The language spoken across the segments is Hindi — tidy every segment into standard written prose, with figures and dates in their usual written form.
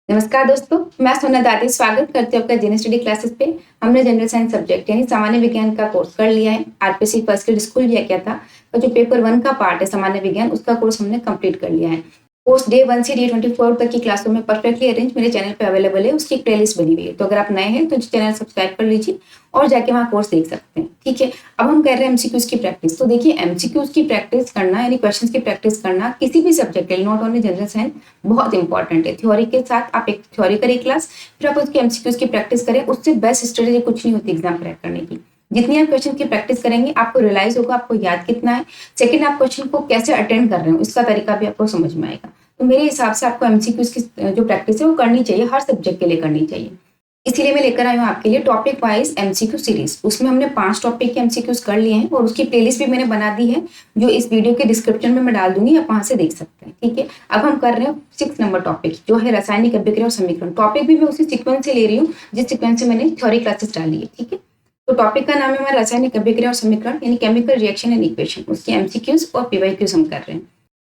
नमस्कार दोस्तों, मैं सोना दादी स्वागत करती हूँ आपका जनरल स्टडी क्लासेस पे। हमने जनरल साइंस सब्जेक्ट यानी सामान्य विज्ञान का कोर्स कर लिया है। आरपीसी फर्स्ट ग्रेड स्कूल किया था और जो पेपर 1 का पार्ट है सामान्य विज्ञान, उसका कोर्स हमने कंप्लीट कर लिया है। कोर्स डे 1 से डे 24 तक की क्लासों में परफेक्टली अरेंज मेरे चैनल पे अवेलेबल है। उसकी एक प्लेलिस्ट बनी हुई है, तो अगर आप नए हैं तो चैनल सब्सक्राइब कर लीजिए और जाके वहाँ कोर्स देख सकते हैं। ठीक है, अब हम कर रहे हैं एमसीक्यूज की प्रैक्टिस। तो देखिए, एमसीक्यूज की प्रैक्टिस करना यानी क्वेश्चंस की प्रैक्टिस करना किसी भी सब्जेक्ट के लिए, नॉट ओनली जनरल साइंस, बहुत इंपॉर्टेंट है। थ्योरी के साथ आप एक थ्योरी करें क्लास, फिर आप उसकी एमसीक्यूज की प्रैक्टिस करें। उससे बेस्ट स्ट्रेटेजी कुछ नहीं होती एग्जाम क्रैक करने की। जितनी आप क्वेश्चन की प्रैक्टिस करेंगे आपको रियलाइज होगा आपको याद कितना है। सेकंड, आप क्वेश्चन को कैसे अटेंड कर रहे हो इसका तरीका भी आपको समझ में आएगा। तो मेरे हिसाब से आपको एमसीक्यूज की जो प्रैक्टिस है वो करनी चाहिए, हर सब्जेक्ट के लिए करनी चाहिए। इसीलिए मैं लेकर आई हूँ आपके लिए टॉपिक वाइज एमसीक्यू सीरीज। उसमें हमने 5 टॉपिक के एमसीक्यूज कर लिए हैं और उसकी प्लेलिस्ट भी मैंने बना दी है, जो इस वीडियो के डिस्क्रिप्शन में मैं डाल दूंगी, आप वहां से देख सकते हैं। ठीक है, अब हम कर रहे हैं 6 नंबर टॉपिक, जो है रासायनिक अभिक्रिया और समीकरण। टॉपिक भी मैं उसी सीक्वेंस से ले रही हूँ जिस सीक्वेंस से मैंने थ्योरी क्लासेस डाली है। ठीक है, तो टॉपिक का नाम है हमारा रासायनिक अभिक्रिया और समीकरण यानी केमिकल रिएक्शन एंड इक्वेशन। उसके एमसीक्यूज और पीवाईक्यूज हम कर रहे हैं।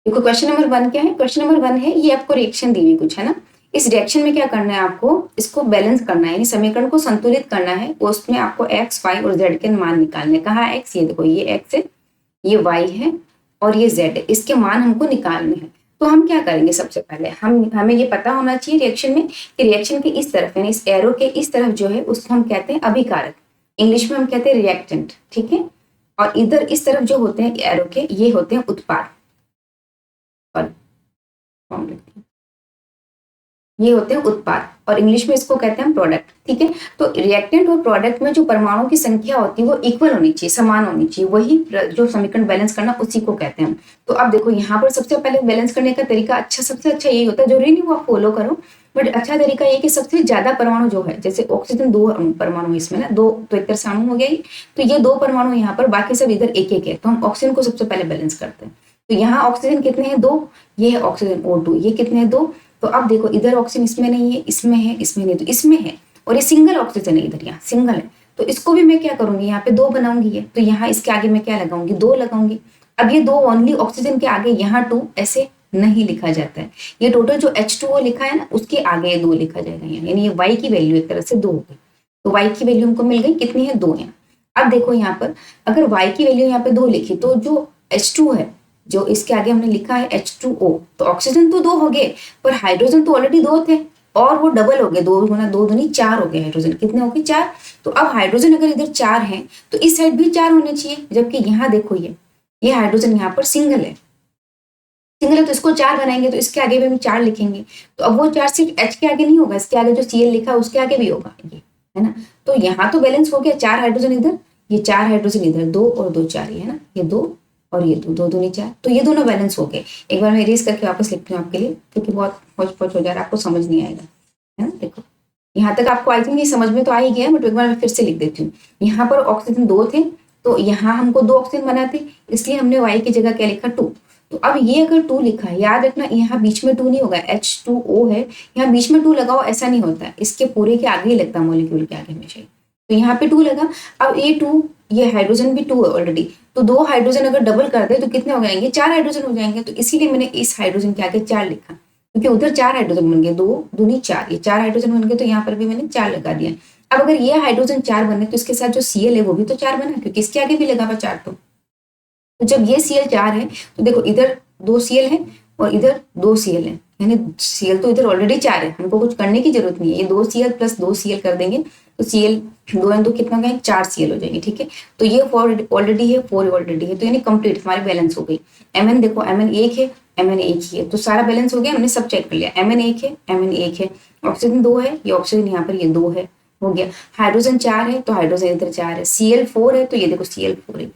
देखो, क्वेश्चन नंबर 1 क्या है। क्वेश्चन नंबर 1 है, ये आपको रिएक्शन दी हुई कुछ है ना। इस रिएक्शन में क्या करना है, आपको इसको बैलेंस करना है यानी समीकरण को संतुलित करना है। उसमें आपको एक्स, वाई और जेड के मान निकालने। कहाँ एक्स, ये देखो, ये एक्स है, ये वाई है और ये जेड है। इसके मान हमको निकालने हैं। तो हम क्या करेंगे, सबसे पहले हमें ये पता होना चाहिए रिएक्शन में कि रिएक्शन के इस तरफ यानी इस एरो के इस तरफ जो है उसको हम कहते हैं अभिकारक, इंग्लिश में हम कहते हैं रिएक्टेंट। ठीक है, और इधर इस तरफ जो होते हैं एरो के, ये होते हैं उत्पाद, और ये होते हैं उत्पाद और इंग्लिश में इसको कहते हैं प्रोडक्ट। ठीक है, तो रिएक्टेंट और प्रोडक्ट में जो परमाणुओं की संख्या होती है वो इक्वल होनी चाहिए, समान होनी चाहिए। वही जो समीकरण बैलेंस करना, उसी को कहते हैं हम। तो अब देखो, यहाँ पर सबसे पहले बैलेंस करने का तरीका सबसे अच्छा यही होता है। जरूरी नहीं वो आप फॉलो करो, बट अच्छा तरीका ये कि सबसे ज्यादा परमाणु जो है, जैसे ऑक्सीजन 2 परमाणु इसमें ना, 2 तो एक तरह से अणु हो गया, तो ये 2 परमाणु यहाँ पर, बाकी सब इधर एक एक है। तो हम ऑक्सीजन को सबसे पहले बैलेंस करते हैं। तो यहाँ ऑक्सीजन कितने हैं, 2। ये है ऑक्सीजन O2, ये कितने हैं, 2। तो अब देखो, इधर ऑक्सीजन इसमें नहीं है, इसमें है, इसमें नहीं, तो इसमें है। और ये सिंगल ऑक्सीजन है, इधर यहाँ सिंगल है। तो इसको भी मैं क्या करूंगी, यहाँ पे 2 बनाऊंगी ये, तो यहाँ इसके आगे मैं क्या लगाऊंगी, 2 लगाऊंगी। अब ये 2 ओनली ऑक्सीजन के आगे, यहाँ 2 ऐसे नहीं लिखा जाता है। ये टोटल जो H2O लिखा है ना, उसके आगे ये 2 लिखा जाएगा यहाँ, यानी ये Y की वैल्यू एक तरह से 2 हो गई। तो Y की वैल्यू हमको मिल गई, कितनी है, 2 यहाँ। अब देखो यहाँ पर, अगर Y की वैल्यू यहाँ पे 2 लिखी, तो जो H2 है, जो इसके आगे हमने लिखा है H2O, तो ऑक्सीजन तो 2 हो गए, पर हाइड्रोजन तो ऑलरेडी 2 थे और वो डबल हो गए, 2 गुना 2 दूनी 4 हो गए। हाइड्रोजन कितने हो गए, 4। तो अब हाइड्रोजन अगर इधर 4 है तो इस साइड भी 4 होने चाहिए, जबकि यहाँ देखो, ये हाइड्रोजन यहाँ पर सिंगल है, सिंगल है, तो इसको 4 बनाएंगे तो इसके आगे भी हम 4 लिखेंगे। तो अब वो 4 सिर्फ H के आगे नहीं होगा, इसके आगे जो Cl लिखा है उसके आगे भी होगा, ये है ना। तो यहाँ तो बैलेंस हो गया, 4 हाइड्रोजन इधर, ये 4 हाइड्रोजन इधर, 2 और 2 4, ये है ना, ये 2 और ये 2, 2 दूनी 4। तो ये दोनों बैलेंस हो गए। एक बार मैं इरेज करके वापस लिखती हूँ आपके लिए, क्योंकि बहुत होच पोच हो जा रहा है, आपको समझ नहीं आएगा, है ना। देखो, यहाँ तक आपको आई थिंक ये समझ में तो आ ही गया, बट एक बार मैं फिर से लिख देती हूँ। यहाँ पर ऑक्सीजन 2 थे, तो यहाँ हमको 2 ऑक्सीजन बनाते, इसलिए हमने Y की जगह क्या लिखा, 2। तो अब ये अगर 2 लिखा है, याद रखना यहाँ बीच में 2 नहीं होगा, H2O है, यहाँ बीच में 2 लगाओ, ऐसा नहीं होता है, इसके पूरे के आगे ही लगता है, मॉलिक्यूल के आगे हमेशा। तो यहाँ पे 2 लगा। अब ये 2, ये हाइड्रोजन भी 2 है ऑलरेडी, तो 2 हाइड्रोजन अगर डबल कर दे तो कितने हो जाएंगे, 4 हाइड्रोजन हो जाएंगे। तो इसीलिए मैंने इस हाइड्रोजन के आगे 4 लिखा, क्योंकि उधर 4 हाइड्रोजन बन गए, 2 दूनी 4, ये 4 हाइड्रोजन बन गए, तो यहाँ पर भी मैंने 4 लगा दिया। अब अगर ये हाइड्रोजन 4 बने तो इसके साथ जो Cl है वो भी तो 4 बना, क्योंकि इसके आगे भी लगा हुआ 4। तो जब ये Cl 4 है तो देखो, इधर 2 Cl है और इधर 2 Cl है, यानी Cl तो इधर ऑलरेडी 4 है, हमको कुछ करने की जरूरत नहीं है। ये 2 Cl प्लस 2 Cl कर देंगे तो Cl 2 एंड 2 कितना गए, 4 Cl हो जाएंगे। ठीक है, तो ये 4 ऑलरेडी है, 4 ऑलरेडी है, तो यानी कंप्लीट हमारी बैलेंस हो गई। Mn देखो, Mn 1 है, Mn 1 ही है, तो सारा बैलेंस हो गया, हमने सब चेक कर लिया। Mn 1 है, Mn 1 है, ऑक्सीजन 2 है, ये ऑक्सीजन यहाँ पर ये 2 है, हो गया। हाइड्रोजन 4 है, तो हाइड्रोजन इधर 4 है, Cl 4 है, तो ये देखो Cl 4 है।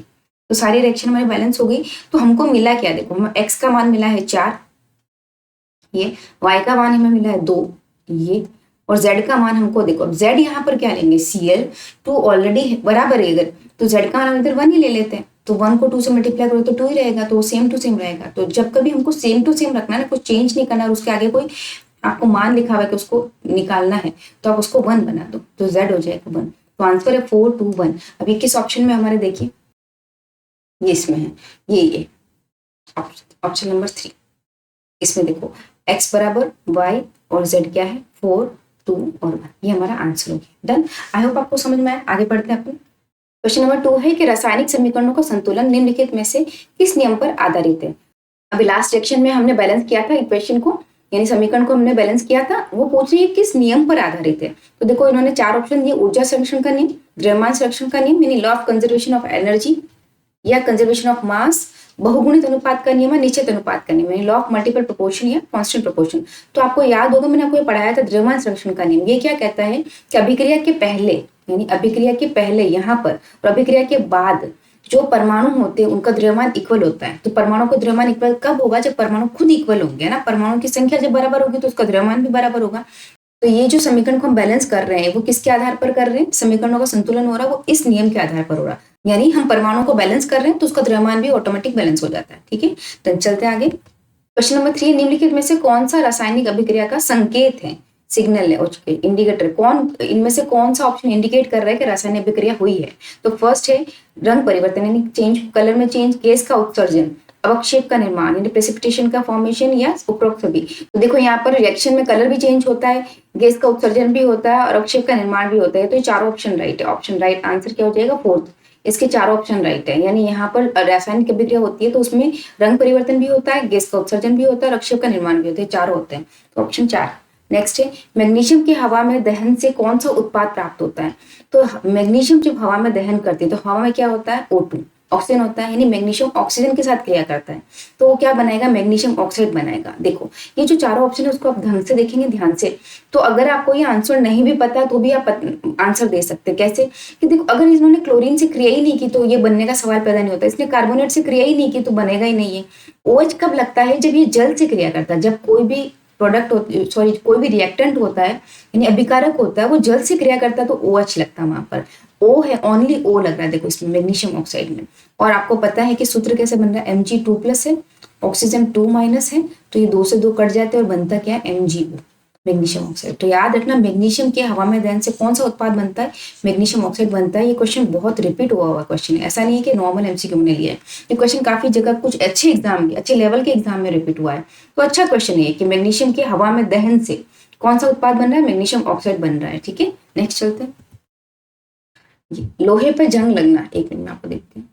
तो सारी रिएक्शन हमारी बैलेंस हो गई। तो हमको मिला क्या, देखो, एक्स का मान मिला है 4, ये y का मान हमें मिला है 2, ये, और z का मान हमको देखो, अब z यहाँ पर क्या लेंगे, Cl 2 ऑलरेडी बराबर है इधर, तो z का मान हम इधर 1 ही ले लेते हैं। तो 1 को 2 से मल्टीप्लाई करो तो 2 ही रहेगा, तो सेम टू सेम रहेगा। तो जब कभी हमको सेम टू सेम रखना है ना, कुछ चेंज नहीं करना, और उसके आगे कोई आपको मान लिखा हुआ है कि उसको निकालना है, तो आप उसको 1 बना दो, तो z हो जाएगा 1। तो आंसर है 4 2 1। अब ये किस ऑप्शन में हमारे, देखिए ये इसमें है, ये ऑप्शन नंबर 3, इसमें देखो x बराबर y और z क्या है 4, 2 और 1। ये हमारा आंसर हो गया। डन। आई होप आपको समझ में आया। आगे बढ़ते हैं अपन। क्वेश्चन नंबर 2 है कि रासायनिक समीकरणों का संतुलन निम्नलिखित में से किस नियम पर आधारित है। अभी लास्ट सेक्शन में हमने बैलेंस किया था इक्वेशन को, यानी समीकरण को हमने बैलेंस किया था। वो पूछ रही है किस नियम पर आधारित है। तो देखो इन्होंने 4 ऑप्शन दिए, ऊर्जा संरक्षण का नियम, द्रव्यमान संरक्षण का नियम यानी law of conservation of energy या कंजर्वेशन ऑफ मास, बहुगुणित अनुपात का नियम है, निश्चित अनुपात का नियम, लॉ ऑफ मल्टीपल प्रोपोर्शन या कांस्टेंट प्रोपोर्शन। तो आपको याद होगा मैंने आपको ये पढ़ाया था द्रव्यमान संरक्षण का नियम। ये क्या कहता है कि अभिक्रिया के पहले, यानी अभिक्रिया के पहले यहाँ पर और अभिक्रिया के बाद जो परमाणु होते हैं उनका द्रव्यमान इक्वल होता है। तो परमाणु का द्रव्यमान इक्वल कब होगा, जब परमाणु खुद इक्वल होंगे ना। परमाणु की संख्या जब बराबर होगी तो उसका द्रव्यमान भी बराबर होगा। तो ये जो समीकरण को हम बैलेंस कर रहे हैं वो किसके आधार पर कर रहे हैं, समीकरणों का संतुलन हो रहा है वो इस नियम के आधार पर हो रहा है। यानी हम परमाणु को बैलेंस कर रहे हैं तो उसका द्रव्यमान भी ऑटोमेटिक बैलेंस हो जाता है। ठीक है, तो चलते हैं आगे। क्वेश्चन नंबर 3, निम्नलिखित में से कौन सा रासायनिक अभिक्रिया का संकेत है, सिग्नल है, इंडिकेटर, कौन इनमें से कौन सा ऑप्शन इंडिकेट कर रहा है कि रासायनिक अभिक्रिया हुई है। तो फर्स्ट है रंग परिवर्तन यानी चेंज, कलर में चेंज, गैस का उत्सर्जन, अवक्षेप का निर्माण यानी प्रेसिपिटेशन का फॉर्मेशन या उपरोक्त सभी। तो देखो यहाँ पर रिएक्शन में कलर भी चेंज होता है, गैस का उत्सर्जन भी होता है और अवक्षेप का निर्माण भी होता है। तो ये चारों ऑप्शन राइट है। ऑप्शन राइट आंसर क्या हो जाएगा, फोर्थ। इसके चारों ऑप्शन राइट है। यानी यहाँ पर रासायनिक अभिक्रिया होती है तो उसमें रंग परिवर्तन भी होता है, गैस का उत्सर्जन भी होता है और अवक्षेप का निर्माण भी होता है, चारों होते हैं। तो ऑप्शन 4। नेक्स्ट है मैग्नीशियम की हवा में दहन से कौन सा उत्पाद प्राप्त होता है। तो मैग्नीशियम जब हवा में दहन करती है तो हवा में क्या होता है, O2 ऑक्सीजन होता है, यानी मैग्नीशियम ऑक्सीजन के साथ क्रिया करता है तो वो क्या बनाएगा, मैग्नीशियम ऑक्साइड बनाएगा। देखो ये जो चारों ऑप्शन है उसको आप ढंग से देखेंगे ध्यान से। तो अगर आपको ये आंसर नहीं भी पता तो भी आप आंसर दे सकते हैं। कैसे कि देखो अगर इन्होंने क्लोरीन से क्रिया ही नहीं की तो ये बनने का सवाल पैदा नहीं होता, इसने कार्बोनेट से क्रिया ही नहीं की तो बनेगा ही नहीं है। OH कब लगता है, जब ये जल से क्रिया करता है। जब कोई भी प्रोडक्ट कोई भी रिएक्टेंट होता है यानी अभिकारक होता है वो जल से क्रिया करता है तो OH लगता है वहां पर। O है, ओनली O लग रहा है देखो इसमें मैग्नीशियम ऑक्साइड में। और आपको पता है कि सूत्र कैसे बन रहा है, Mg2+ है, ऑक्सीजन 2- है, तो ये 2 से 2 कट जाते हैं और बनता क्या है, MgO मैग्नीशियम ऑक्साइड। तो याद रखना मैग्नीशियम के हवा में दहन से कौन सा उत्पाद बनता है, मैग्नीशियम ऑक्साइड बनता है। ये क्वेश्चन बहुत रिपीट हुआ क्वेश्चन है, ऐसा नहीं है कि नॉर्मल MCQ में लिया है। ये क्वेश्चन काफी जगह कुछ अच्छे एग्जाम में, अच्छे लेवल के एग्जाम में रिपीट हुआ है। तो अच्छा क्वेश्चन है कि मैग्नीशियम के हवा में दहन से कौन सा उत्पाद बन रहा है, मैग्नीशियम ऑक्साइड बन रहा है। ठीक है, नेक्स्ट चलते हैं। लोहे पे जंग लगना, एक मिनट में आपको देखते हैं।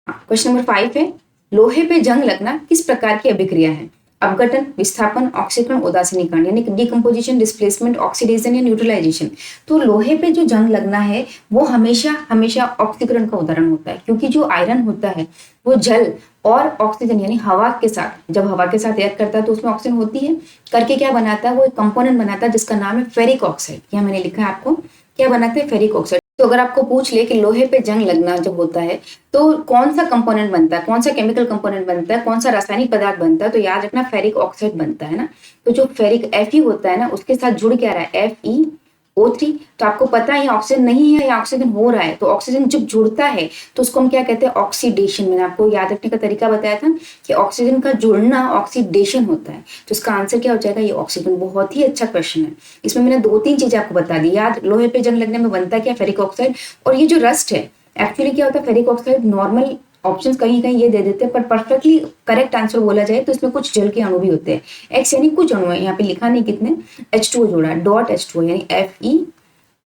क्वेश्चन नंबर 5 है लोहे पे जंग लगना किस प्रकार की अभिक्रिया है, अपघटन, विस्थापन, ऑक्सीकरण, उदासीनीकरण यानी डिकम्पोजिशन, डिस्प्लेसमेंट, ऑक्सीडेशन या न्यूट्रलाइजेशन। तो लोहे पे जो जंग लगना है वो हमेशा हमेशा ऑक्सीकरण का उदाहरण होता है, क्योंकि जो आयरन होता है वो जल और ऑक्सीजन यानी हवा के साथ, जब हवा के साथ रिएक्ट करता है तो उसमें ऑक्सीजन होती है, करके क्या बनाता है, वो एक कंपोनेंट बनाता है जिसका नाम है फेरिक ऑक्साइड। यहाँ मैंने लिखा है आपको क्या बनाते हैं, फेरिक ऑक्साइड। तो अगर आपको पूछ ले कि लोहे पे जंग लगना जब होता है तो कौन सा कंपोनेंट बनता है, कौन सा केमिकल कंपोनेंट बनता है, कौन सा रासायनिक पदार्थ बनता है, तो याद रखना फेरिक ऑक्साइड बनता है ना। तो जो फेरिक Fe होता है ना उसके साथ जुड़ क्या रहा है, FeO3। तो आपको पता है ये ऑक्सीजन नहीं है, या ऑक्सीजन हो रहा है। तो ऑक्सीजन जब जुड़ता है तो उसको हम क्या कहते हैं, ऑक्सीडेशन। मैंने आपको याद रखने का तरीका बताया था कि ऑक्सीजन का जुड़ना ऑक्सीडेशन होता है। तो इसका आंसर क्या हो जाएगा, ये ऑक्सीजन। बहुत ही अच्छा क्वेश्चन है। इसमें मैंने 2-3 चीजें आपको बता दी। याद, लोहे पे जंग लगने में बनता क्या, फेरिक ऑक्साइड। और ये जो रस्ट है एक्चुअली क्या होता है, फेरिक ऑक्साइड नॉर्मल ऑप्शंस कहीं कहीं ये दे देते हैं, पर परफेक्टली करेक्ट आंसर बोला जाए तो इसमें कुछ जल के अणु भी होते हैं। एक्स यानी कुछ अणु है, यहाँ पे लिखा नहीं कितने, H2O जोड़ा, डॉट H2O यानी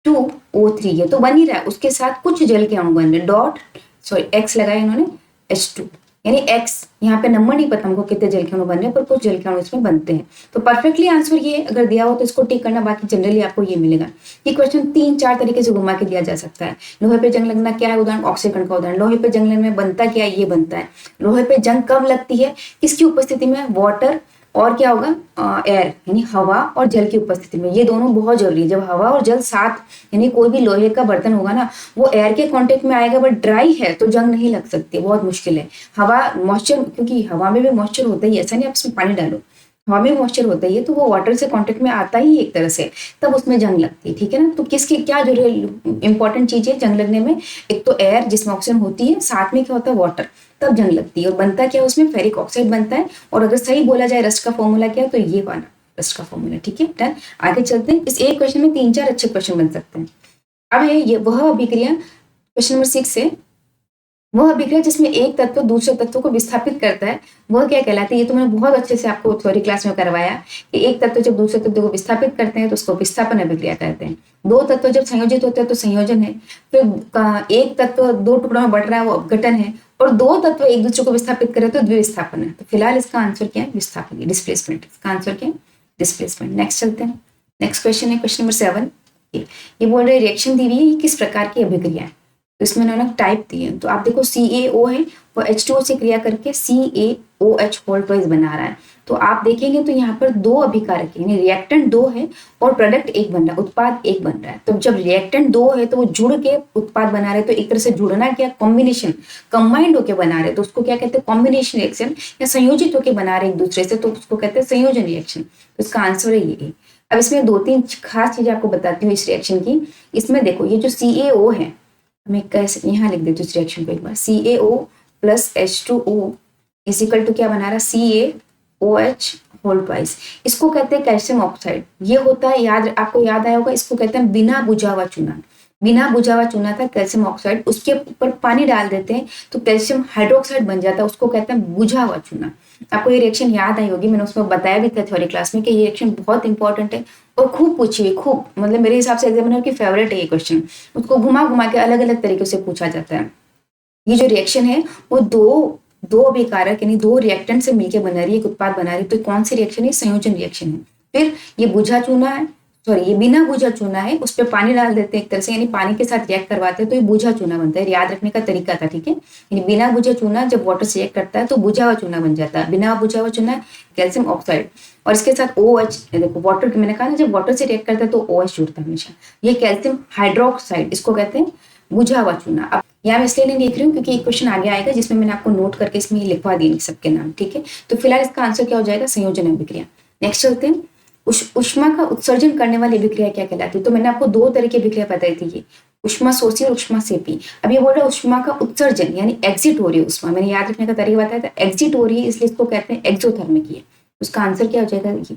Fe2O3, ये तो बन ही रहा है, उसके साथ कुछ जल के अणु बन रहे, डॉट एक्स लगाया इन्होंने, H2 यानी एक्स। यहाँ पे नंबर नहीं पता हमको कितने जल के अणु बन रहे हैं, पर कुछ जल के अणु इसमें बनते हैं। तो परफेक्टली आंसर ये अगर दिया हो तो इसको टिक करना, बाकी जनरली आपको ये मिलेगा। ये क्वेश्चन 3-4 तरीके से घुमा के दिया जा सकता है। लोहे पे जंग लगना क्या है, उदाहरण ऑक्सीकरण का उदाहरण। लोहे पे जंग लगने में बनता क्या है, ये बनता है। लोहे पे जंग कब लगती है, किसकी उपस्थिति में, वाटर और क्या होगा, एयर यानी हवा और जल की उपस्थिति में। ये दोनों बहुत जरूरी है। जब हवा और जल साथ, यानी कोई भी लोहे का बर्तन होगा ना वो एयर के कांटेक्ट में आएगा, बट ड्राई है तो जंग नहीं लग सकती, बहुत मुश्किल है। हवा मॉइस्चर, क्योंकि हवा में भी मॉइस्चर होता ही, ऐसा नहीं आप उसमें पानी डालो, हवा में मॉइस्चर होता ही है तो वो वाटर से कांटेक्ट में आता ही एक तरह से, तब उसमें जंग लगती है। ठीक है ना। तो किसकी क्या जो इंपॉर्टेंट चीज है जंग लगने में, एक तो एयर जिसमें ऑक्सीजन होती है, साथ में क्या होता है, वाटर, तब जंग लगती है। और बनता क्या है उसमें, फेरिक ऑक्साइड बनता है। और अगर सही बोला जाए रस्ट का फॉर्मूला क्या है, तो ये वाला रस्ट का फॉर्मूला। ठीक है, डन। आगे चलते हैं। इस एक क्वेश्चन में 3-4 अच्छे क्वेश्चन बन सकते हैं। अब है ये वह अभिक्रिया, क्वेश्चन नंबर 6 है वह अभिक्रिया जिसमें एक तत्व दूसरे तत्व को विस्थापित करता है वह क्या कहलाती है। ये तो मैंने बहुत अच्छे से आपको थ्योरी क्लास में करवाया कि एक तत्व जब दूसरे तत्व को विस्थापित करते हैं तो उसको विस्थापन अभिक्रिया कहते हैं। दो तत्व जब संयोजित होते हैं तो संयोजन है। फिर एक तत्व दो टुकड़ों में बढ़ रहा है वो अपघटन है, और दो तत्व एक दूसरे को विस्थापित करे तो द्विविस्थापन है। तो फिलहाल इसका आंसर क्या है, विस्थापन, डिस्प्लेसमेंट। इसका आंसर क्या है, डिस्प्लेसमेंट। नेक्स्ट चलते हैं। नेक्स्ट क्वेश्चन है क्वेश्चन नंबर 7। ये बोल रहे रिएक्शन दी हुई है, ये किस प्रकार की अभिक्रिया है। तो इसमें उन्होंने टाइप दिए हैं। तो आप देखो CaO है वो H2O से क्रिया करके CaOH होल ट्वाइस बना रहा है। तो आप देखेंगे तो यहाँ पर दो अभिकारक है, यानी रिएक्टेंट दो है और प्रोडक्ट एक बन रहा है, उत्पाद एक बन रहा है। तो जब रिएक्टेंट दो है तो वो जुड़ के उत्पाद बना रहे हैं। तो एक तरह से जुड़ना क्या, कॉम्बिनेशन, कंबाइंड होकर बना रहे हैं। तो उसको क्या कहते हैं, कॉम्बिनेशन रिएक्शन, या संयोजित होकर बना रहे एक दूसरे से, तो उसको कहते हैं संयोजन रिएक्शन। तो इसका आंसर है ये। अब इसमें दो तीन खास चीजें आपको बताती हूँ इस रिएक्शन की। इसमें देखो ये जो CaO है, मैं कैसे यहाँ लिख देती हूँ इस रिएक्शन को एक बार। CaO plus H2O is equal to क्या बना रहा है, CaOH होल ट्वाइस। इसको कहते हैं कैल्शियम ऑक्साइड। ये होता है, आपको याद आया होगा, इसको कहते हैं बिना बुझा हुआ चूना। बिना बुझा हुआ चूना था कैल्शियम ऑक्साइड, उसके ऊपर पानी डाल देते हैं तो कैल्शियम हाइड्रोक्साइड बन जाता है, उसको कहते हैं बुझा हुआ चूना। आपको ये रिएक्शन याद आई होगी, मैंने उसमें बताया भी था थ्योरी क्लास में कि ये रिएक्शन बहुत इंपॉर्टेंट है और खूब पूछी हुई, खूब, मतलब मेरे हिसाब से एग्जामिनर की फेवरेट है ये क्वेश्चन। उसको घुमा घुमा के अलग अलग तरीके से पूछा जाता है। ये जो रिएक्शन है वो दो अभिकारक यानी दो रिएक्टेंट से मिलकर बना रही है, एक उत्पाद बना रही है। तो कौन सी रिएक्शन है, संयोजन रिएक्शन है। फिर ये बुझा चूना है, सॉरी ये बिना बुझा चूना है, उस पर पानी डाल देते हैं एक तरह से, यानी पानी के साथ रिएक्ट करवाते हैं तो ये बुझा चूना बनता है। याद रखने का तरीका था, ठीक है। यानी बिना बुझा चूना जब वाटर से रिएक्ट करता है तो बुझा हुआ चूना बन जाता है। बिना बुझा हुआ चूना कैल्शियम ऑक्साइड, और इसके साथ OH, देखो वाटर, मैंने कहा ना जब वाटर से रिएक्ट करता है तो OH जुड़ता है हमेशा। ये कैल्शियम हाइड्रोक्साइड, इसको कहते हैं बुझा हुआ चूना। अब यहाँ मैं इसलिए नहीं लिख रही हूँ क्योंकि एक क्वेश्चन आगे आएगा जिसमें मैंने आपको नोट करके इसमें लिखवा दिए सबके नाम, ठीक है। तो फिलहाल इसका आंसर क्या हो जाएगा, संयोजन अभिक्रिया। नेक्स्ट चलते हैं। ऊष्मा का उत्सर्जन करने वाली अभिक्रिया क्या कहलाती है। तो मैंने आपको दो तरह की अभिक्रिया बताई थी, ये ऊष्मा शोषी और ऊष्मा सेपी। अब ये बोल रहा है ऊष्मा का उत्सर्जन यानी एग्जिट हो रही है ऊष्मा, मैंने याद रखने का तरीका बताया था, एग्जिट हो रही है इसलिए इसको कहते हैं एक्सोथर्मिक। ये उसका आंसर क्या हो जाएगा ये।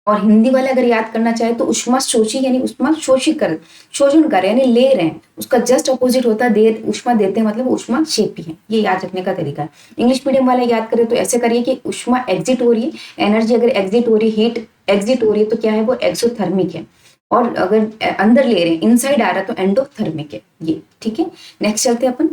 और हिंदी वाले अगर याद करना चाहे तो ऊष्मा शोषी यानी ऊष्मा शोषित कर, शोषण कर यानी ले रहे हैं, उसका जस्ट अपोजिट होता है दे, ऊष्मा देते हैं मतलब ऊष्मा शेपी है। ये याद रखने का तरीका है। इंग्लिश मीडियम वाले याद करें तो ऐसे करिए कि ऊष्मा एग्जिट हो रही है, एनर्जी अगर एग्जिट हो रही है, हीट एग्जिट हो रही है तो क्या है वो एक्सोथर्मिक है, और अगर अंदर ले रहे हैं इनसाइड आ रहा है तो एंडोथर्मिक है ये, ठीक है। नेक्स्ट चलते हैं अपन।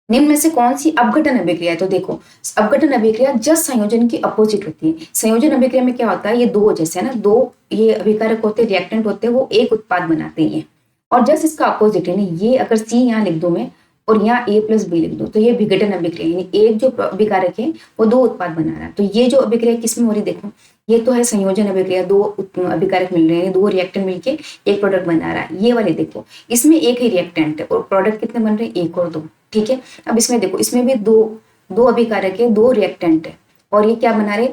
निम्न में से कौन सी अपघटन अभिक्रिया है। तो देखो अपघटन अभिक्रिया जस्ट संयोजन की अपोजिट होती है। संयोजन अभिक्रिया में क्या होता है, ये दो जैसे है ना, दो ये अभिकारक होते हैं, रिएक्टेंट होते हैं, वो एक उत्पाद बनाते हैं। और जस्ट इसका अपोजिट है, ये अगर C यहाँ लिख दो मैं और यहाँ A + B लिख दो तो ये विघटन अभिक्रिया, यानी एक जो अभिकारक है वो दो उत्पाद बना रहा है। तो ये जो अभिक्रिया किसमें हो रही, देखो ये तो है संयोजन अभिक्रिया, दो अभिकारक मिल रहे हैं, दो रिएक्टेंट मिलके एक प्रोडक्ट बना रहा है। ये वाले देखो इसमें एक ही रिएक्टेंट है और प्रोडक्ट कितने बन रहे हैं, एक और दो, ठीक है। अब इसमें देखो इसमें भी दो अभिकारक है, दो रिएक्टेंट है, और ये क्या बना रहे,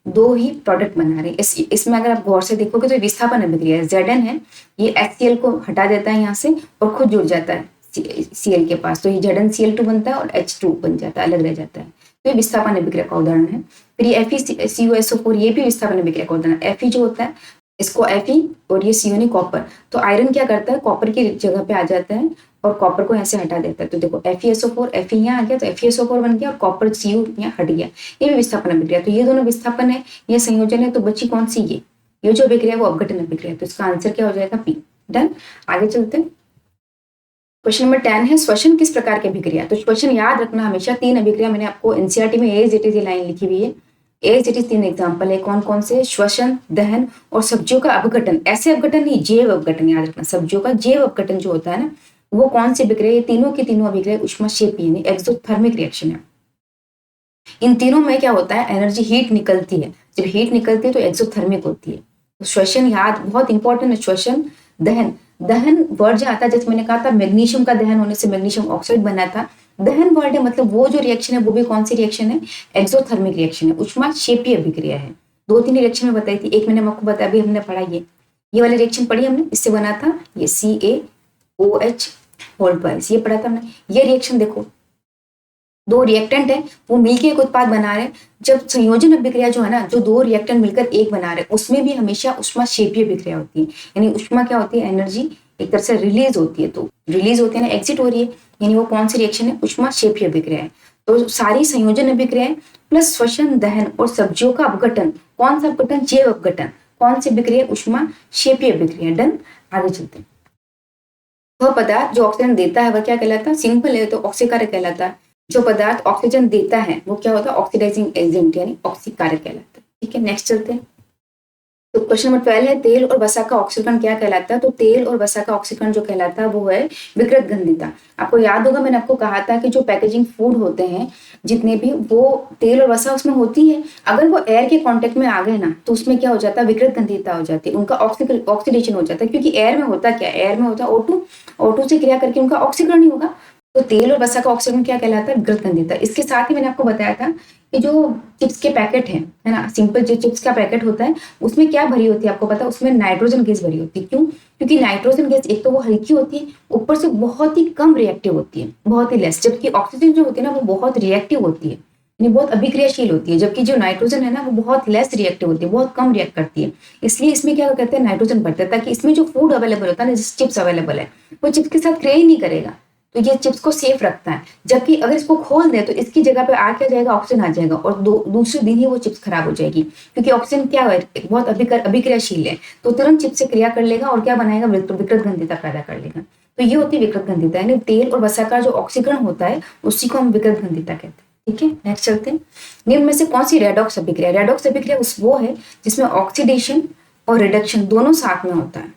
दो ही प्रोडक्ट बना रहे हैं। इसमें अगर आप गौर से देखोगे तो विस्थापन अभिक्रिया है। Zn है, ये HCl को हटा देता है यहाँ से और खुद जुड़ जाता है Cl के पास, तो ये ZnCl2 बनता है और H2 बन जाता है, अलग रह जाता है। तो ये विस्थापन अभिक्रिया का उदाहरण है। फिर ये FeCuSO4, ये भी विस्थापन अभिक्रिया का उदाहरण है। Fe जो होता है इसको Fe और ये CO नहीं कॉपर, तो आयरन क्या करता है, कॉपर की जगह पे आ जाता है और कॉपर को ऐसे हटा देता है। तो देखो FeSO4, Fe यहाँ आ गया तो FeSO4 बन गया और कॉपर Cu यहाँ हट गया, ये भी विस्थापन अभिक्रिया। तो ये दोनों विस्थापन है, ये संयोजन है, तो बची कौन सी, ये जो अभिक्रिया वो अपघटन अभिक्रिया। तो इसका आंसर क्या हो जाएगा, P। डन, आगे चलते हैं। क्वेश्चन नंबर 10 है श्वसन किस प्रकार की अभिक्रिया। तो श्वसन याद रखना हमेशा, तीन अभिक्रिया मैंने आपको NCERT में एज इट इज लाइन लिखी हुई है, एज इट इज तीन एग्जाम्पल है। कौन कौन से, श्वसन, दहन और सब्जियों का अपघटन। ऐसे अपघटन नहीं, जैव अपघटन याद रखना। सब्जियों का जैव अपघटन जो होता है ना, वो कौन सी अभिक्रिया, ये तीनों की तीनों अभिक्रिया ऊष्माक्षेपी यानी एक्सोथर्मिक रिएक्शन है। इन तीनों में क्या होता है, एनर्जी हीट निकलती है, जब हीट निकलती है तो एक्सोथर्मिक होती है। तो श्वसन याद बहुत इंपॉर्टेंट है। श्वसन, दहन, दहन वर्ड जो आता है, जैसे मैंने कहा था मैग्नीशियम का दहन होने से मैग्नीशियम ऑक्साइड बना था। दहन वर्ड है मतलब वो जो रिएक्शन है वो भी कौन सी रिएक्शन है, एक्सोथर्मिक रिएक्शन है, ऊष्माक्षेपी अभिक्रिया है। दो तीन रिएक्शन में बताई थी, एक मैंने आपको बताया, अभी हमने पढ़ा ये वाली रिएक्शन पढ़ी हमने, इससे बना था ये CaOH होल ट्वाइस, ये पढ़ा था हमने। ये रिएक्शन देखो दो रिएक्टेंट है वो मिलकर एक उत्पाद बना रहे हैं। जब संयोजन अभिक्रिया जो है ना, जो दो रिएक्टेंट मिलकर एक बना रहे हैं, उसमें भी हमेशा ऊष्माक्षेपीय अभिक्रिया होती है, यानी ऊष्मा क्या होती है, एनर्जी एक तरह से रिलीज होती है, तो रिलीज होती है ना, एग्जिट हो रही है, यानी वो कौन सी रिएक्शन है, उष्मा क्षेपीय अभिक्रिया है। तो सारी संयोजन अभिक्रियाएं प्लस श्वसन, दहन और सब्जियों का अपघटन, कौन सा अपघटन, जैव अपघटन, कौन सी अभिक्रिया, उष्मा क्षेपीय अभिक्रिया। डन, आगे चलते हैं। वह पदार्थ जो ऑक्सीजन देता है वह क्या कहलाता है, सिंपल है तो ऑक्सीकारक कहलाता है। जो पदार्थ ऑक्सीजन देता है वो क्या होता है, ऑक्सीडाइजिंग एजेंट यानी ऑक्सीकारक कहलाता है। ठीक है, नेक्स्ट चलते हैं। तो क्वेश्चन नंबर 12 है, तेल और वसा का ऑक्सीकरण क्या कहलाता है। तो तेल और वसा का ऑक्सीकरण जो कहलाता है वो है विकृत गंधिता। आपको याद होगा मैंने आपको कहा था कि जो पैकेजिंग फूड होते हैं जितने भी, वो तेल और वसा उसमें होती है, अगर वो एयर के कांटेक्ट में आ गए ना तो उसमें क्या हो जाता है, विकृत गंधिता हो जाती है, उनका ऑक्सीडेशन हो जाता है। क्योंकि एयर में होता क्या, एयर में होता O2, O2 से क्रिया करके उनका ऑक्सीकरण ही होगा। तो तेल और वसा का ऑक्सीकरण क्या कहलाता है, विकृत गंधिता। इसके साथ ही मैंने आपको बताया था कि जो चिप्स के पैकेट है ना, सिंपल जो चिप्स का पैकेट होता है उसमें क्या भरी होती है आपको पता है, उसमें नाइट्रोजन गैस भरी होती है। क्यों, क्योंकि नाइट्रोजन गैस एक तो वो हल्की होती है, ऊपर से बहुत ही कम रिएक्टिव होती है, बहुत ही लेस, जबकि ऑक्सीजन जो होती है ना वो बहुत रिएक्टिव होती है, यानी बहुत अभिक्रियाशील होती है, जबकि जो नाइट्रोजन है ना वो बहुत लेस रिएक्टिव होती है, बहुत कम रिएक्ट करती है। इसलिए इसमें क्या कहते हैं, नाइट्रोजन भरते हैं, ताकि इसमें जो फूड अवेलेबल होता है ना, जिस चिप्स अवेलेबल है वो चिप्स के साथ क्रिया ही नहीं करेगा, तो ये चिप्स को सेफ रखता है। जबकि अगर इसको खोल दे तो इसकी जगह पे आ क्या जाएगा, ऑक्सीजन आ जाएगा, और दूसरे दिन ही वो चिप्स खराब हो जाएगी, क्योंकि ऑक्सीजन क्या है, बहुत अभिक्रियाशील है, तो तुरंत चिप्स से क्रिया कर लेगा और क्या बनाएगा, विकृत गंधिता पैदा कर लेगा। तो ये होती है विकृत गंधिता, यानी तेल और वसा का जो ऑक्सीकरण होता है उसी को हम विकृत गंधिता कहते हैं। ठीक है, नेक्स्ट चलते हैं। निम्न में से कौन सी रेडॉक्स अभिक्रिया, रेडॉक्स अभिक्रिया उस वो है जिसमें ऑक्सीडेशन और रिडक्शन दोनों साथ में होता है।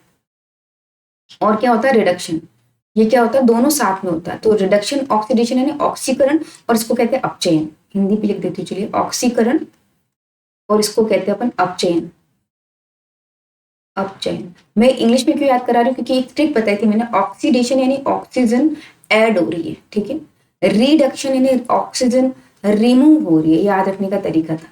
और क्या होता है, रिडक्शन, ये क्या होता है, दोनों साथ में होता है। तो रिडक्शन, ऑक्सीडेशन यानी ऑक्सीकरण, और इसको कहते हैं अपचयन। हिंदी पे लिख देती हूँ, चलिए, ऑक्सीकरण और इसको कहते हैं अपन अपचयन। अपचयन मैं इंग्लिश में क्यों याद करा रही हूँ, क्योंकि एक ट्रिक बताई थी मैंने, ऑक्सीडेशन यानी ऑक्सीजन ऐड हो रही है, ठीक है, रिडक्शन यानी ऑक्सीजन रिमूव हो रही है, याद रखने का तरीका था।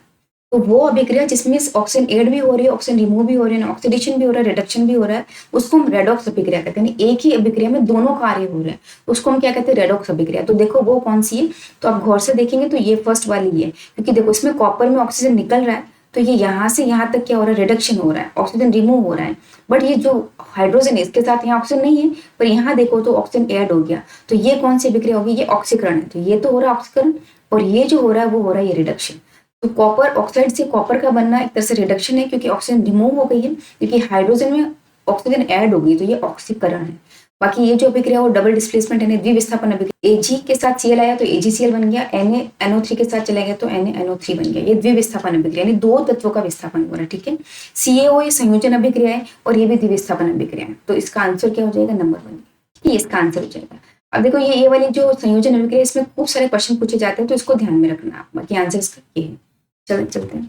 तो वो अभिक्रिया जिसमें ऑक्सीजन ऐड भी हो रही है, ऑक्सीजन रिमूव भी हो रही है, ऑक्सीडेशन भी हो रहा है, रिडक्शन भी हो रहा है, उसको हम रेडॉक्स अभिक्रिया कहते हैं। एक ही अभिक्रिया में दोनों कार्य हो रहे हैं, उसको हम क्या कहते हैं, रेडॉक्स अभिक्रिया। तो देखो वो कौन सी है, तो आप गौर से देखेंगे तो ये फर्स्ट वाली है, क्योंकि देखो इसमें कॉपर में ऑक्सीजन निकल रहा है, तो ये यहाँ से यहाँ तक क्या हो रहा है, रिडक्शन हो रहा है, ऑक्सीजन रिमूव हो रहा है। बट ये जो हाइड्रोजन है इसके साथ यहाँ ऑक्सीजन नहीं है, पर यहाँ देखो तो ऑक्सीजन ऐड हो गया, तो ये कौन सी अभिक्रिया होगी, ये ऑक्सीकरण है। तो ये तो हो रहा है ऑक्सीकरण, और ये जो हो रहा है वो हो रहा है ये रिडक्शन। तो कॉपर ऑक्साइड से कॉपर का बनना एक तरह से रिडक्शन है, क्योंकि ऑक्सीजन रिमूव हो गई है, क्योंकि हाइड्रोजन में ऑक्सीजन ऐड हो गई, तो ये ऑक्सीकरण है। बाकी ये जो अभिक्रिया वो डबल डिस्प्लेसमेंट यानी द्विविस्थापन अभिक्रिया, Ag के साथ Cl आया तो AgCl बन गया, NaNO3 के साथ चला गया तो NaNO3 बन गया, ये द्विविस्थापन अभिक्रिया यानी दो तत्वों का विस्थापन हो रहा है। ठीक है, CaO ये संयोजन अभिक्रिया है और ये भी द्विविस्थापन अभिक्रिया है। तो इसका आंसर क्या हो जाएगा, नंबर 1, ये इसका आंसर हो जाएगा। अब देखो ये वाली जो संयोजन अभिक्रिया, इसमें खूब सारे क्वेश्चन पूछे जाते हैं, तो इसको ध्यान में रखना आप, बाकी आंसर इसका ये है। चलते हैं।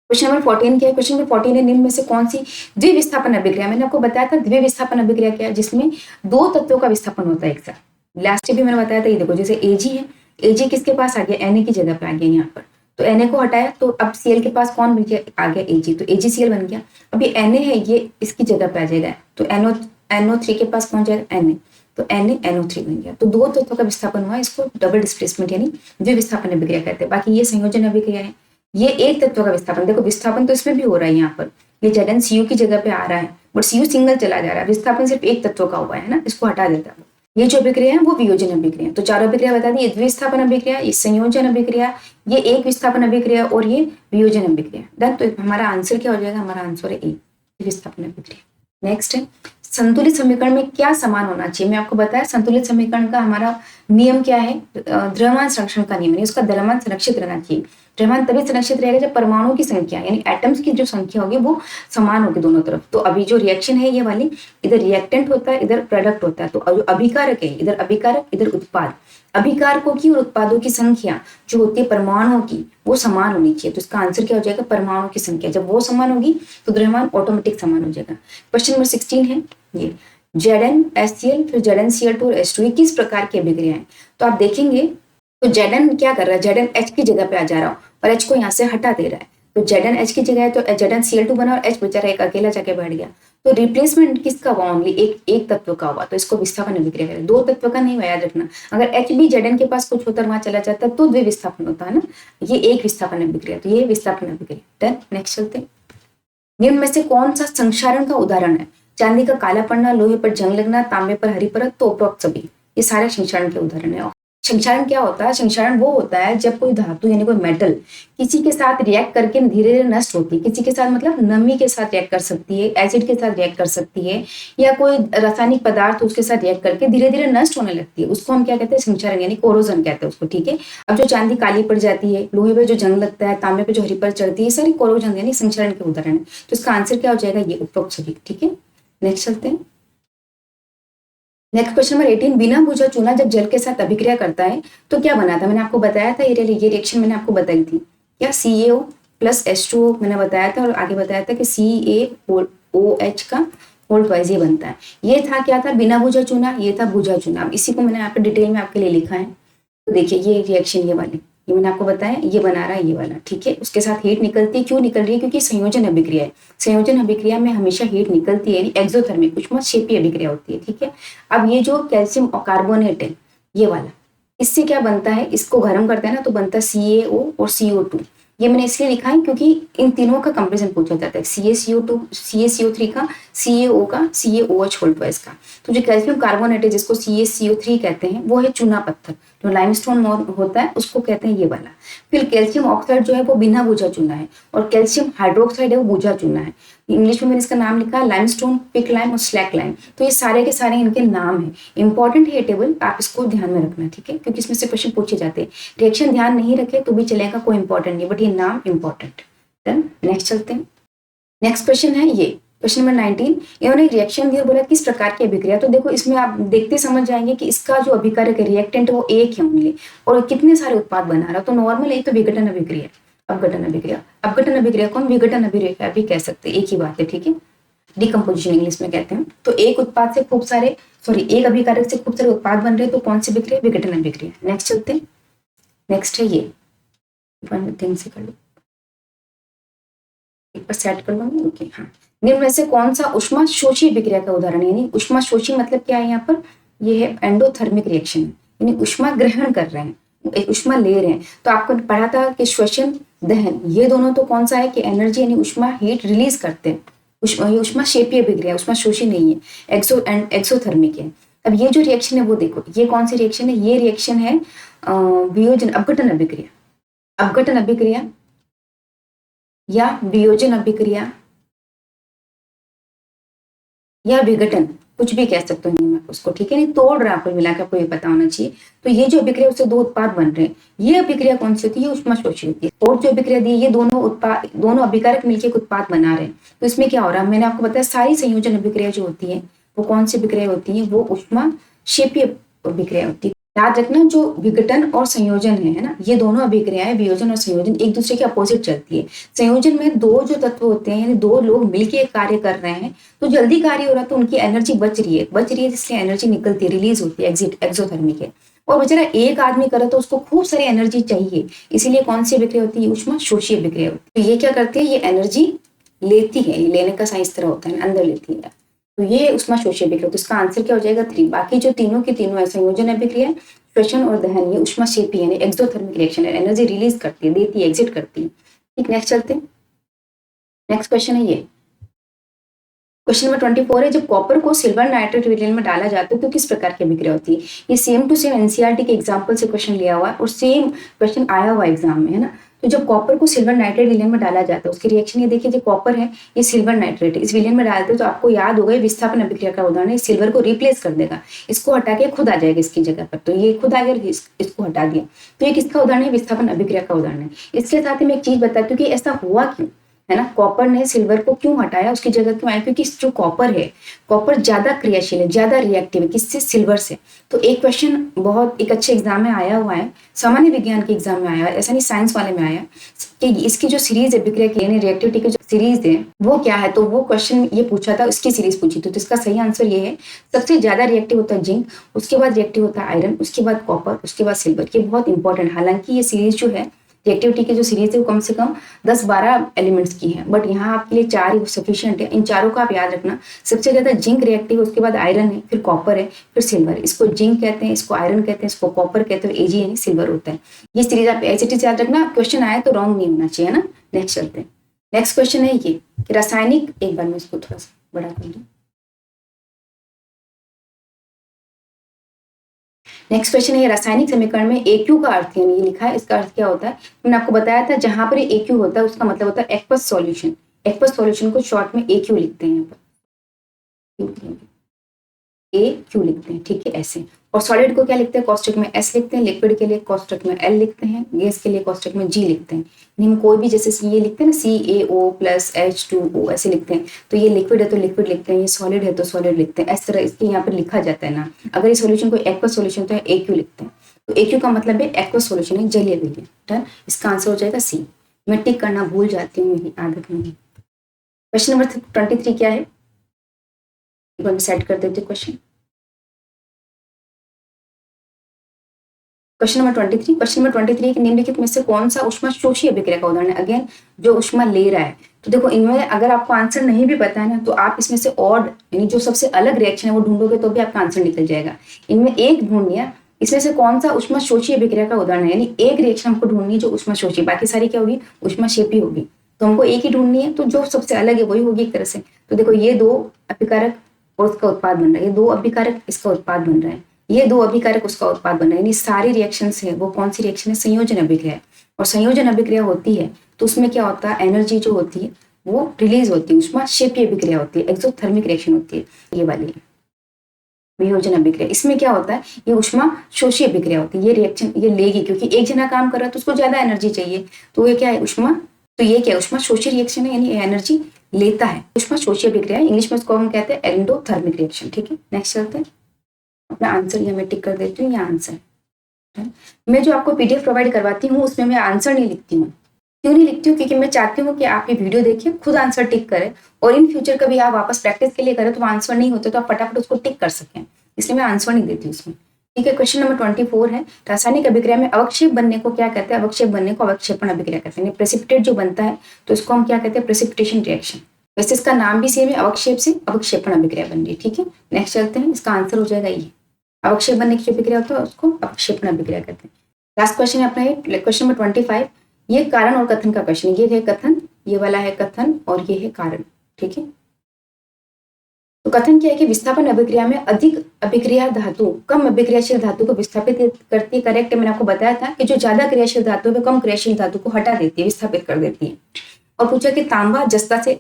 क्वेश्चन नंबर 14 क्या है, क्वेश्चन नंबर 14 है, निम्न में से कौन सी द्विविस्थापन अभिक्रिया, मैंने आपको बताया था द्विविस्थापन अभिक्रिया क्या है, जिसमें दो तत्वों का विस्थापन होता है एक साथ। लास्ट भी मैंने बताया था, ये देखो जैसे Ag है, Ag किसके पास आ गया, Na की जगह पे आ गया यहाँ पर, तो Na को हटाया तो अब Cl के पास कौन बन गया, आ गया Ag, तो AgCl बन गया। अब ये Na है, ये इसकी जगह पे आ जाएगा, तो NO3 के पास कौन जाएगा, Na, तो NaNO3 बन गया। तो दो तत्वों का विस्थापन हुआ, इसको डबल डिस्प्लेसमेंट यानी द्विविस्थापन अभिक्रिया कहते हैं। बाकी ये संयोजन अभिक्रिया है, ये एक तत्व का विस्थापन, देखो विस्थापन तो इसमें भी हो रहा है, यहाँ पर ये ZnCu की जगह पे आ रहा है, बट Cu सिंगल चला जा रहा है, विस्थापन सिर्फ एक तत्व का हुआ है ना, इसको हटा देता है। ये जो अभिक्रिया है वो वियोजन अभिक्रिया। तो चारों अभिक्रिया बता दी, ये द्विविस्थापन अभिक्रिया, ये संयोजन अभिक्रिया, ये एक विस्थापन अभिक्रिया और ये वियोजन अभिक्रिया। डन, तो हमारा आंसर क्या हो जाएगा, हमारा आंसर है ए, विस्थापन अभिक्रिया। नेक्स्ट है, संतुलित समीकरण में क्या समान होना चाहिए, मैं आपको बताया संतुलित समीकरण का हमारा नियम क्या है, द्रव्यमान संरक्षण का नियम है, उसका द्रव्यमान संरक्षित रहना चाहिए। द्रव्यमान तभी संरक्षित रहेगा जब परमाणुओं की संख्या यानी एटम्स की जो संख्या होगी वो समान होगी दोनों तरफ। तो अभी जो रिएक्शन है ये वाली, इधर रिएक्टेंट होता है, इधर प्रोडक्ट होता है, तो जो अभिकारक है, इधर अभिकारक इधर उत्पाद, अभिकारकों की और उत्पादों की संख्या जो होती है परमाणुओं की वो समान होनी चाहिए। तो इसका आंसर क्या हो जाएगा, परमाणु की संख्या, जब वो समान होगी तो द्रव्यमान ऑटोमेटिक समान हो जाएगा। क्वेश्चन नंबर 16 है ये, ZnHCl फिर ZnCl2 और H2 ये किस प्रकार की अभिक्रिया है। तो आप देखेंगे तो Zn क्या कर रहा है, Zn H की जगह पे आ जा रहा है और H को यहाँ से हटा दे रहा है, तो Zn H की जगह है तो ZnCl2 बना और H बेचारा एक अकेला जाके बैठ गया। तो रिप्लेसमेंट किसका हुआ, ओनली एक तत्व का हुआ, तो इसको विस्थापन अभिक्रिया है, दो तत्व का नहीं हुआ, याद रखना। अगर H भी Zn के पास कुछ होता वहां चला जाता तो द्विविस्थापन होता है ना, ये एक विस्थापन अभिक्रिया, तो ये विस्थापन अभिक्रिया। डन, नेक्स्ट चलते हैं। निम्न में से कौन सा संक्षारण का उदाहरण है, चांदी का काला पड़ना, लोहे पर जंग लगना, तांबे पर हरी परत, तो उपरोक्त सभी, ये सारे संक्षारण के उदाहरण है। संक्षारण क्या होता है? संक्षारण वो होता है जब कोई धातु यानी कोई मेटल किसी के साथ रिएक्ट करके धीरे धीरे नष्ट होती है। किसी के साथ मतलब नमी के साथ रिएक्ट कर सकती है, एसिड के साथ रिएक्ट कर सकती है, या कोई रासायनिक पदार्थ उसके साथ रिएक्ट करके धीरे धीरे नष्ट होने लगती है, उसको हम क्या कहते हैं? संक्षारण यानी कोरोजन कहते हैं उसको, ठीक है। अब जो चांदी काली पड़ जाती है, लोहे पे जो जंग लगता है, तांबे पे जो हरी परत चढ़ती है, सारी कोरोजन यानी संक्षारण के उदाहरण है। तो इसका आंसर क्या हो जाएगा? ये उपरोक्त सभी, ठीक है। नेक्स्ट चलते हैं। नेक्स्ट क्वेश्चन नंबर 18, बिना बुझा चूना जब जल के साथ अभिक्रिया करता है तो क्या बनाता? मैंने आपको बताया था, ये रिएक्शन मैंने आपको बताई थी क्या? CaO प्लस H2O मैंने बताया था, और आगे बताया था कि CaOH का होल ट्वाइस ये बनता है। ये था क्या था? बिना बुझा चूना, ये था बुझा चूना। अब इसी को मैंने यहाँ पे डिटेल में आपके लिए लिखा है, तो देखिए ये रिएक्शन, ये वाली, ये मैंने आपको बताया, ये बना रहा है ये वाला, ठीक है। उसके साथ हीट निकलती है, क्यों निकल रही है? क्योंकि संयोजन अभिक्रिया है। संयोजन अभिक्रिया में हमेशा हीट निकलती है, एक्सोथर्मिक उष्माक्षेपी अभिक्रिया होती है, ठीक है। अब ये जो कैल्शियम कार्बोनेट है ये वाला, इससे क्या बनता है? इसको गर्म करते हैं ना तो बनता है CaO और CO2। ये मैंने इसलिए लिखा है क्योंकि इन तीनों का कंपेरिजन पूछा जाता है, CaCO2 CaCO3 का, CaO का, CaOH होल ट्वाइस का। तो जो कैल्शियम कार्बोनेट है जिसको CaCO3 कहते हैं वो है चूना पत्थर, जो लाइमस्टोन होता है उसको कहते हैं ये वाला। फिर कैल्शियम ऑक्साइड जो है वो बिना बुझा चूना है, और कैल्शियम हाइड्रोक्साइड है वो बुझा चूना है। इंग्लिश में मैंने इसका नाम लिखा है लाइमस्टोन, पिक लाइम और स्लैक लाइम। तो ये सारे के सारे इनके नाम है। इंपॉर्टेंट है ये टेबल, आप इसको ध्यान में रखना, ठीक है, क्योंकि इसमें से क्वेश्चन पूछे जाते हैं। रिएक्शन ध्यान नहीं रखे तो भी चलेगा, कोई इंपॉर्टेंट नहीं, बट ये नाम इंपॉर्टेंट। डन, नेक्स्ट चलते हैं। नेक्स्ट क्वेश्चन है ये क्वेश्चन नंबर 19, इन्होंने एक रिएक्शन दिया, बोला किस प्रकार की अभिक्रिया। तो देखो इसमें आप देखते समझ जाएंगे कि इसका जो अभिकारक रिएक्टेंट है वो एक है ओनली, और कितने सारे उत्पाद बना रहा है। तो नॉर्मल एक तो विघटन अभिक्रिया, अपघटन अभिक्रिया, अपघटन अभिक्रिया को हम विघटन अभिक्रिया भी कह सकते हैं, एक ही बात है, ठीक है। डिकम्पोजिशन इंग्लिश में कहते हैं। तो एक उत्पाद से खूब सारे, एक अभिकारक से खूब सारे उत्पाद बन रहे हैं, तो कौन सी अभिक्रिया? विघटन अभिक्रिया। नेक्स्ट चलते हैं। नेक्स्ट है ये से कर लो, एक पर सेट कर लूंगी, ओके। हाँ, निम्न में से कौन सा उष्मा शोषी अभिक्रिया का उदाहरण है? यानी उष्मा शोषी मतलब क्या है? यहाँ पर ये है एंडोथर्मिक रिएक्शन, यानी उष्मा ग्रहण कर रहे हैं, एक उष्मा ले रहे हैं। तो आपको पढ़ा था कि श्वसन दहन, ये दोनों तो कौन सा है कि एनर्जी यानी उष्मा हीट रिलीज करते हैं। ये उष्मा शेपीय अभिक्रिया, उष्मा शोषी नहीं है, एक्सोथर्मिक है। अब ये जो रिएक्शन है वो देखो, ये कौन सी रिएक्शन है? ये रिएक्शन है वियोजन अपघटन अभिक्रिया, अपघटन अभिक्रिया या वियोजन अभिक्रिया या विघटन, कुछ भी कह सकते हो मैं उसको, ठीक है। नहीं तोड़ रहा, आपको मिला के आपको ये पता होना चाहिए। तो ये जो अभिक्रिया उससे दो उत्पाद बन रहे हैं, ये अभिक्रिया कौन सी होती है? उष्मा शोषी होती है। और जो अभिक्रिया दी, ये दोनों अभिकारक मिलकर एक उत्पाद बना रहे हैं। तो इसमें क्या हो रहा है? मैंने आपको बताया सारी संयोजन अभिक्रिया जो होती है वो कौन सी अभिक्रिया होती है? वो उष्मा शेपीय अभिक्रिया होती है। याद रखना, जो विघटन और संयोजन है ना, ये दोनों अभिक्रियाएं, वियोजन और संयोजन, एक दूसरे के अपोजिट चलती है। संयोजन में दो जो तत्व होते हैं, यानी दो लोग मिलकर एक कार्य कर रहे हैं, तो जल्दी कार्य हो रहा है तो उनकी एनर्जी बच रही है, इसलिए एनर्जी निकलती है, रिलीज होती है, एक्सोथर्मिक है। और बेचारा एक आदमी करे तो उसको खूब सारी एनर्जी चाहिए, इसीलिए कौन सी अभिक्रिया होती है? उष्मा शोषी अभिक्रिया होती है। तो ये क्या करती है? ये एनर्जी लेती है, लेने का साइंस तरह होता है, अंदर लेती है। तो ये उष्मा शोषी अभिक्रिया। तो इसका आंसर क्या हो जाएगा? 3। बाकी जो तीनों की तीनों है, संयोजन अभिक्रिया, श्वसन और दहन, ये उष्मा शेपी यानी एक्सोथर्मिक रिएक्शन है, एनर्जी रिलीज करती है, देती है, एग्जिट करती है, ठीक। नेक्स्ट चलते हैं। नेक्स्ट क्वेश्चन है ये क्वेश्चन नंबर 24 है, जब कॉपर को सिल्वर नाइट्रेट विलयन में डाला जाता है तो किस प्रकार की अभिक्रिया होती है? ये सेम टू सेम एनसीईआरटी के एग्जांपल से क्वेश्चन लिया हुआ है और सेम क्वेश्चन आया हुआ एग्जाम में, है ना। तो जब कॉपर को सिल्वर नाइट्रेट विलयन में डाला जाता है, उसकी रिएक्शन ये देखिए, जो कॉपर है ये सिल्वर नाइट्रेट है, इस विलयन में डालते हैं तो आपको याद होगा विस्थापन अभिक्रिया का उदाहरण है। सिल्वर को रिप्लेस कर देगा, इसको हटा के खुद आ जाएगा इसकी जगह पर, तो ये खुद आ गया, इसको हटा दिया, तो ये किसका उदाहरण है? विस्थापन अभिक्रिया का उदाहरण है। इसके साथ ही मैं एक चीज बताती हूँ कि ऐसा हुआ क्यों, है ना। कॉपर ने सिल्वर को क्यों हटाया, उसकी जगह क्यों आया? क्योंकि जो कॉपर है, कॉपर ज्यादा क्रियाशील है, ज्यादा रिएक्टिव है, किससे? सिल्वर से। तो एक क्वेश्चन बहुत एक अच्छे एग्जाम में आया हुआ है, सामान्य विज्ञान के एग्जाम में आया है, ऐसा नहीं साइंस वाले में आया, कि इसकी जो सीरीज है अभिक्रिया की, यानी रिएक्टिविटी की जो सीरीज है वो क्या है। तो वो क्वेश्चन ये पूछा था, उसकी सीरीज पूछी थी। तो इसका सही आंसर ये है, सबसे ज्यादा रिएक्टिव होता है जिंक, उसके बाद रिएक्टिव होता है आयरन, उसके बाद कॉपर, उसके बाद सिल्वर। ये बहुत इंपॉर्टेंट, हालांकि ये सीरीज जो है रिएक्टिविटी की जो सीरीज है वो कम से कम 10-12 एलिमेंट्स की है, बट यहाँ आपके लिए 4 ही सफिशिएंट है। इन चारों का आप याद रखना, सबसे ज्यादा जिंक रिएक्टिव, उसके बाद आयरन है, फिर कॉपर है, फिर सिल्वर। इसको जिंक कहते हैं, इसको आयरन कहते हैं, इसको कॉपर कहते हैं, एजी यानी सिल्वर होता है। ये सीरीज आप ऐसे याद रखना, क्वेश्चन आए तो रॉन्ग नहीं होना चाहिए, ना। नेक्स्ट चलते हैं। नेक्स्ट क्वेश्चन है ये कि रासायनिक, एक बार मैं इसको थोड़ा सा बड़ा कर दूं, नेक्स्ट क्वेश्चन है रासायनिक समीकरण में AQ का अर्थ यानी ये लिखा है, इसका अर्थ क्या होता है? मैंने आपको बताया था जहां पर AQ होता है उसका मतलब होता है एक्वस सॉल्यूशन। एक्वस सॉल्यूशन को शॉर्ट में AQ लिखते हैं, यहाँ पर AQ लिखते हैं, ठीक है ऐसे। और सॉलिड को क्या लिखते हैं? कॉस्टिक में S लिखते हैं, लिक्विड के लिए कॉस्टिक में L लिखते हैं, गैस के लिए कॉस्टिक में G लिखते हैं। यानी कोई भी जैसे ये लिखते हैं ना CaO+H2O ऐसे लिखते हैं, तो ये लिक्विड है तो लिक्विड लिखते हैं, ये सॉलिड है तो सॉलिड लिखते हैं, इस तरह इसके यहाँ पर लिखा जाता है ना। अगर ये सॉल्यूशन को एक्वस सॉल्यूशन तो AQ लिखते हैं, तो AQ का मतलब है एक्वस सॉल्यूशन है, जलीय विलयन। डन, इसका आंसर हो जाएगा C। मैं टिक करना भूल जाती हूँ, मेरी आदत नहीं है। क्वेश्चन नंबर 23 क्या है? एक बार सेट कर देते क्वेश्चन। क्वेश्चन नंबर 23 के निम्नलिखित में से कौन सा ऊष्मा शोषी अभिक्रिया का उदाहरण है? अगेन जो ऊष्मा ले रहा है, तो देखो इनमें अगर आपको आंसर नहीं भी पता है ना, तो आप इसमें से ऑड यानी जो सबसे अलग रिएक्शन है वो ढूंढोगे तो भी आपका आंसर निकल जाएगा। इनमें एक ढूंढ लिया, इसमें से कौन सा ऊष्मा शोषी अभिक्रिया का उदाहरण है, यानी एक रिएक्शन हमको ढूंढनी है जो ऊष्मा शोषी, बाकी सारी क्या होगी? ऊष्मा शेपी होगी। तो हमको एक ही ढूंढनी है, तो जो सबसे अलग है वही होगी एक तरह से। तो देखो ये दो अभिकारक और उसका उत्पाद बन रहा है, ये दो अभिकारक इसका उत्पाद बन रहा है, ये दो अभिकारक उसका उत्पाद बन रहा है। यानी सारी रिएक्शंस है वो कौन सी रिएक्शन है? संयोजन अभिक्रिया। और संयोजन अभिक्रिया होती है तो उसमें क्या होता है? एनर्जी जो होती है वो रिलीज होती है, उसमें शेपी अभिक्रिया होती है, एक्सोथर्मिक रिएक्शन होती है, ये वाली वियोजन अभिक्रिया। इसमें क्या होता है? ये ऊष्मा शोषी अभिक्रिया होती है। ये रिएक्शन ये लेगी, क्योंकि एक जना काम कर रहा है तो उसको ज्यादा एनर्जी चाहिए, तो ये क्या है? ऊष्मा, तो ये क्या है? ऊष्मा शोषी रिएक्शन है, यानी एनर्जी लेता है। ऊष्मा शोषी अभिक्रिया इंग्लिश में उसको हम कहते हैं एंडोथर्मिक रिएक्शन। ठीक है, नेक्स्ट चलते हैं। अपना आंसर यहाँ मैं टिक कर देती हूँ, ये आंसर है। मैं जो आपको PDF प्रोवाइड करवाती हूँ उसमें मैं आंसर नहीं लिखती हूँ। क्यों नहीं लिखती हूँ? क्योंकि मैं चाहती हूँ कि आप ये वीडियो देखिए, खुद आंसर टिक करें, और इन फ्यूचर कभी आप वापस प्रैक्टिस के लिए करें तो आंसर नहीं होते तो आप फटाफट उसको टिक कर सकें, इसलिए मैं आंसर नहीं देती उसमें। ठीक है, क्वेश्चन नंबर 24 है रासायनिक अभिक्रिया में अवक्षेप बनने को क्या कहते हैं? अवक्षेप बनने को अवक्षेपण अभिक्रिया कहते हैं। प्रेसिपिटेट जो बनता है तो इसको हम क्या कहते हैं? Precipitation reaction. वैसे इसका नाम भी सेम है, अवक्षेप से अवक्षेपण अभिक्रिया बन रही है। ठीक है, नेक्स्ट चलते हैं। इसका आंसर हो जाएगा ये, अवक्षेप बनने की जो अभिक्रिया होता है उसको अवक्षेपण अभिक्रिया कहते हैं। लास्ट क्वेश्चन है अपना क्वेश्चन नंबर 25। ये कारण और कथन का क्वेश्चन, ये है कथन, ये वाला है कथन और ये है कारण। ठीक है, तो कथन क्या है कि विस्थापन अभिक्रिया में अधिक अभिक्रिया धातु कम अभिक्रियाशील धातु को विस्थापित करती है। करेक्ट है, मैंने आपको बताया था कि जो ज्यादा क्रियाशील धातु है कम क्रियाशील धातु को हटा देती है, विस्थापित कर देती है। और पूछा कि तांबा जस्ता से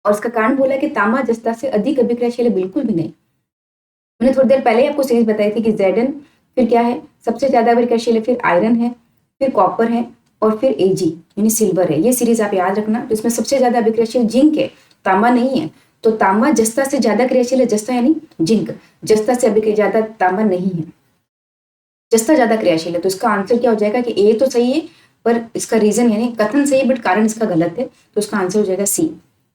और इसका कारण बोला कि तांबा जस्ता से अधिक अभिक्रियाशील है, बिल्कुल भी नहीं। मैंने थोड़ी देर पहले आपको सीरीज बताई थी कि Zn फिर क्या है? सबसे ज्यादा अभिक्रियाशील है, फिर आयरन है, फिर कॉपर है और फिर Ag यानी सिल्वर है। ये सीरीज आप याद रखना। तो इसमें सबसे ज्यादा अभिक्रियाशील जिंक है, तांबा नहीं है। तो तांबा जस्ता से ज्यादा क्रियाशील है, जस्ता यानी जिंक, जस्ता से अभिक्रिया ज्यादा तांबा नहीं है, जस्ता ज्यादा क्रियाशील है। तो इसका आंसर क्या हो जाएगा कि ए तो सही है पर इसका रीजन यानी कथन सही है बट कारण इसका गलत है, तो इसका आंसर हो जाएगा सी।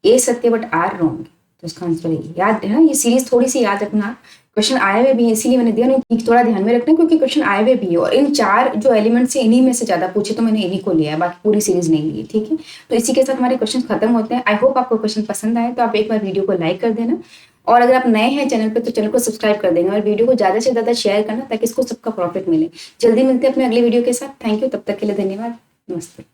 ए सत्य बट आर रॉन्ग, तो इसका आंसर है याद है ना। ये सीरीज थोड़ी सी याद रखना, क्वेश्चन आए हुए भी है इसीलिए मैंने दिया, नहीं थोड़ा ध्यान में रखना क्योंकि क्वेश्चन आए हुए भी है और इन 4 जो एलिमेंट्स है इन्हीं में से ज्यादा पूछे तो मैंने इन्हीं को लिया है, बाकी पूरी सीरीज नहीं ली। ठीक है, तो इसी के साथ हमारे क्वेश्चन खत्म होते हैं। आई होप आपको क्वेश्चन पसंद आए, तो आप एक बार वीडियो को लाइक कर देना और अगर आप नए हैं चैनल पे तो चैनल को सब्सक्राइब कर देना और वीडियो को ज्यादा से ज्यादा शेयर करना ताकि इसको सबका प्रॉफिट मिले। जल्दी मिलते हैं अपने अगले वीडियो के साथ। थैंक यू, तब तक के लिए धन्यवाद, नमस्ते।